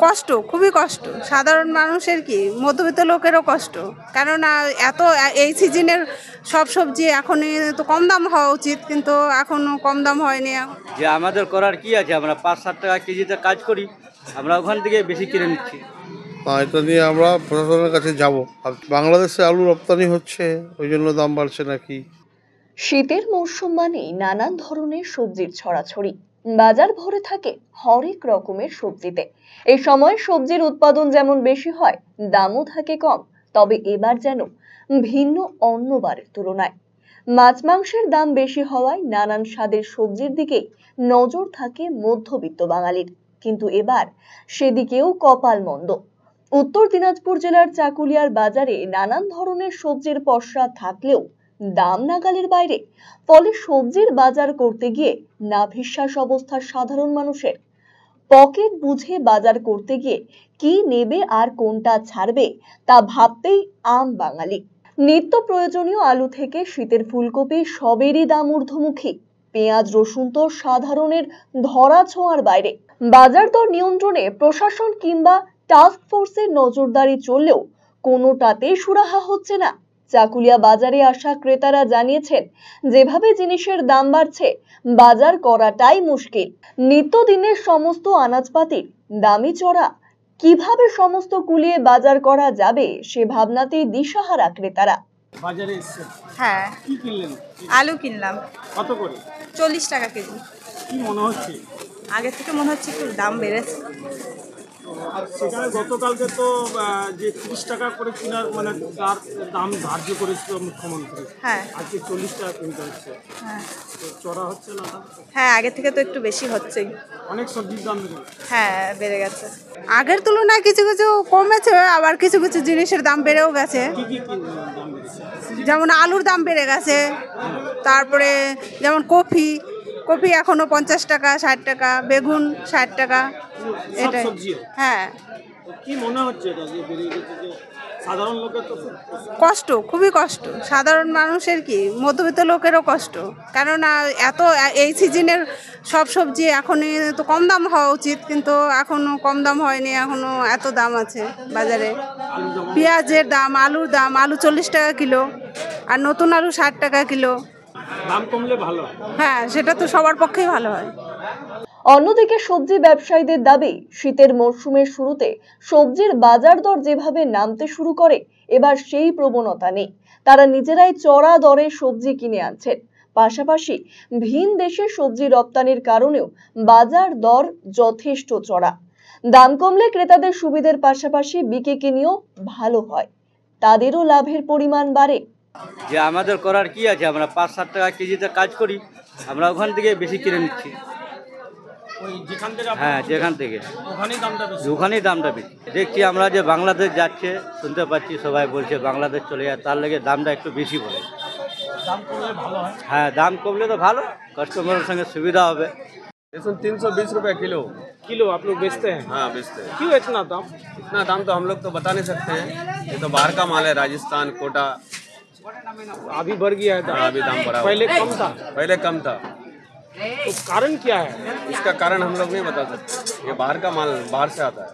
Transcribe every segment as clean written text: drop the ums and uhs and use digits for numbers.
কষ্ট, খুবই কষ্ট। সাধারণ মানুষের কি মধ্যবিত্ত লোকেরও কষ্ট, কেননা এত এই সিজনের সব সবজি এখনই তো কম দাম হওয়া উচিত, কিন্তু এখনো কম দাম হয়নি। যে আমাদের করার কি আছে, আমরা 5-7 টাকা কেজিতে কাজ করি, আমরা ওখান থেকে বেশি কিনে নিচ্ছি। এটা নিয়ে আমরা প্রশাসনের কাছে যাব। বাংলাদেশে আলু রপ্তানি হচ্ছে, ওই জন্য দাম বাড়ছে নাকি। শীতের মৌসুম মানেই নানান ধরনের সবজির ছড়াছড়ি, বাজার ভরে থাকে হরেক রকমের সবজিতে। এই সময় সবজির উৎপাদন যেমন বেশি হয়, দামও থাকে কম। তবে এবার যেন ভিন্ন অন্যবারের তুলনায়। মাছ মাংসের দাম বেশি হওয়ায় নানান স্বাদের সবজির দিকেই নজর থাকে মধ্যবিত্ত বাঙালির, কিন্তু এবার সেদিকেও কপাল মন্দ। উত্তর দিনাজপুর জেলার চাকুলিয়ার বাজারে নানান ধরনের সবজির পসরা থাকলেও দাম নাগালের বাইরে। ফলে সবজির বাজার করতে গিয়ে নাভিশ্বাস অবস্থা সাধারণ মানুষের। পকেট বুঝে বাজার করতে গিয়ে কি নেবে আর কোনটা ছাড়বে তা ভাবতেই আম বাঙালি। নিত্য প্রয়োজনীয় আলু থেকে শীতের ফুলকপি সবেরই দাম ঊর্ধ্বমুখী। পেঁয়াজ রসুন তো সাধারণের ধরা ছোঁয়ার বাইরে। বাজার দর নিয়ন্ত্রণে প্রশাসন কিংবা টাস্ক ফোর্সের নজরদারি চললেও কোনোটাতেই সুরাহা হচ্ছে না। চাকুলিয়া বাজারে আসা ক্রেতারা জানিয়েছেন, যেভাবে জিনিসের দাম বাড়ছে, বাজার করাটাই মুশকিল। নিত্যদিনের সমস্ত আনাজপাতির দামই চড়া। কিভাবে সমস্ত কুলিয়ে বাজার করা যাবে সে ভাবনাতেই দিশাহারা ক্রেতারা। বাজারে এসেছেন? হ্যাঁ, কি কিনলেন? আলু কিনলাম। কত করে? 40 টাকা কেজি। কি মনে হচ্ছে? আগের থেকে মনে হচ্ছে একটু দাম বেড়েছে। আর সেখানে গতকালকে তো যে 30 টাকা করে কেনার মানে তার দাম ধার্য করেছিল মুখ্যমন্ত্রী। হ্যাঁ আজকে 40 টাকা কিনতে হচ্ছে। হ্যাঁ তো চড়া হচ্ছে না দাম? হ্যাঁ, আগের থেকে তো একটু বেশি হচ্ছেই। অনেক সবজির দাম বেড়ে গেছে। হ্যাঁ, বেড়ে গেছে। আগের তুলনায় কিছু কিছু কমেছে, আবার কিছু কিছু জিনিসের দাম বেড়েও গেছে। কি কি দাম বেড়েছে? যেমন আলুর দাম বেড়ে গেছে, তারপরে যেমন কপি এখনো 50 টাকা, 60 টাকা, বেগুন 60 টাকা, এটাই। সবজিও? হ্যাঁ, তো কি মনে হচ্ছে এটা যে বেড়ে গেছে, যে সাধারণ লোকের তো খুব কষ্ট, খুবই কষ্ট। সাধারণ মানুষের কি মধ্যবিত্ত লোকেরও কষ্ট, কেননা এত এই সিজনের সব সবজি এখনই তো কম দাম হওয়া উচিত, কিন্তু এখনো কম দাম হয়নি, এখনো এত দাম আছে বাজারে। পেঁয়াজের দাম, আলুর দাম, আলু 40 টাকা কিলো, আর নতুন আলু 60 টাকা কিলো। দাম কমলে ভালো। হ্যাঁ, সেটা তো সবার পক্ষেই ভালো হয়। অন্যদিকে সবজি ব্যবসায়ীদের দাবি, শীতের মরশুমের শুরুতে সবজির বাজার দর যেভাবে নামতে শুরু করে, এবার সেই প্রবণতা নেই। তারা নিজেরাই চড়া দরে সবজি কিনে আনছেন। পাশাপাশি ভিন দেশে সবজি রপ্তানির কারণেও বাজার দর যথেষ্ট চড়া। দাম কমলে ক্রেতাদের সুবিধার পাশাপাশি বিক্রি নিয়েও ভালো হয়, তাদেরও লাভের পরিমাণ বাড়ে। যে আমাদের করার কি আছে, আমরা 5-7 টাকা কেজিতে কাজ করি, আমরা ওখান থেকে বেশি কিনে নিচ্ছি। ওই যেখান থেকে হ্যাঁ, যেখান থেকে ওখানেই দামটা বেশি। ওখানেই দামটা বেশি। দেখছি আমরা যে বাংলাদেশ যাচ্ছে, শুনতে পাচ্ছি সবাই বলছে বাংলাদেশ চলে যায়, তার লেগে দামটা একটু বেশি বলে। দাম কমলে ভালো হয়। হ্যাঁ, দাম কমলে তো ভালো, কাস্টমারের সঙ্গে সুবিধা হবে। इसमें 320 रुपये किलो। किलो आप लोग बेचते हैं? हाँ बेचते हैं। क्यों इतना दाम? इतना दाम तो हम लोग तो बता नहीं सकते हैं, ये तो बाहर का माल है, राजस्थान कोटा। अभी बढ़ गया है दाम? हाँ, अभी दाम बढ़ा हुआ। पहले कम था? पहले कम था। तो कारण क्या है? इसका कारण हम लोग नहीं बता सकते, ये बाहर का माल बाहर से आता है।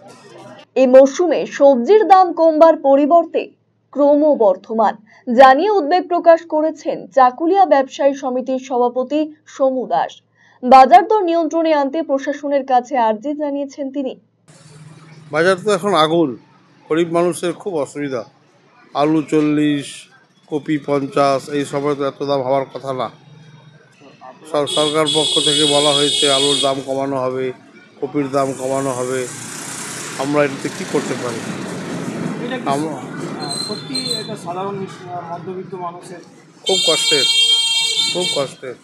এই মৌসুমে সবজির দাম কমবার পরিবর্তে ক্রমবর্ধমান জানিয়ে উদ্বেগ প্রকাশ করেছেন চাকুলিয়া ব্যবসায়ী সমিতির সভাপতি সমু দাস। বাজার দর নিয়ন্ত্রণে আনতে প্রশাসনের কাছে আর্জি জানিয়েছেন তিনি। বাজার তো এখন আগুন, গরিব মানুষের খুব অসুবিধা। আলু 40, কপি 50, এই সময় তো এত দাম হওয়ার কথা না। সরকার পক্ষ থেকে বলা হয়েছে আলুর দাম কমানো হবে, কপির দাম কমানো হবে। আমরা এটাতে কী করতে পারি? এটা কি আমরা সত্যি এটা সাধারণ মধ্যবিত্ত মানুষের খুব কষ্টের, খুব কষ্টের।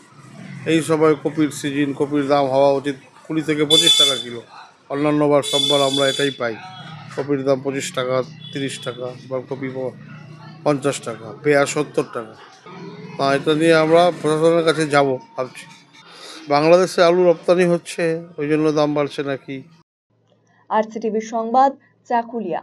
এই সময় কপির সিজন, কপির দাম হওয়া উচিত 20 থেকে 25 টাকা কিলো। অন্যান্য বার সববার আমরা এটাই পাই, কপির দাম 25 টাকা, 30 টাকা, বা কপি 50 টাকা, পেঁয়াজ 70 টাকা। এটা নিয়ে আমরা প্রশাসনের কাছে যাব ভাবছি। বাংলাদেশে আলু রপ্তানি হচ্ছে, ওই জন্য দাম বাড়ছে নাকি। আরসিটিভি সংবাদ, চাকুলিয়া।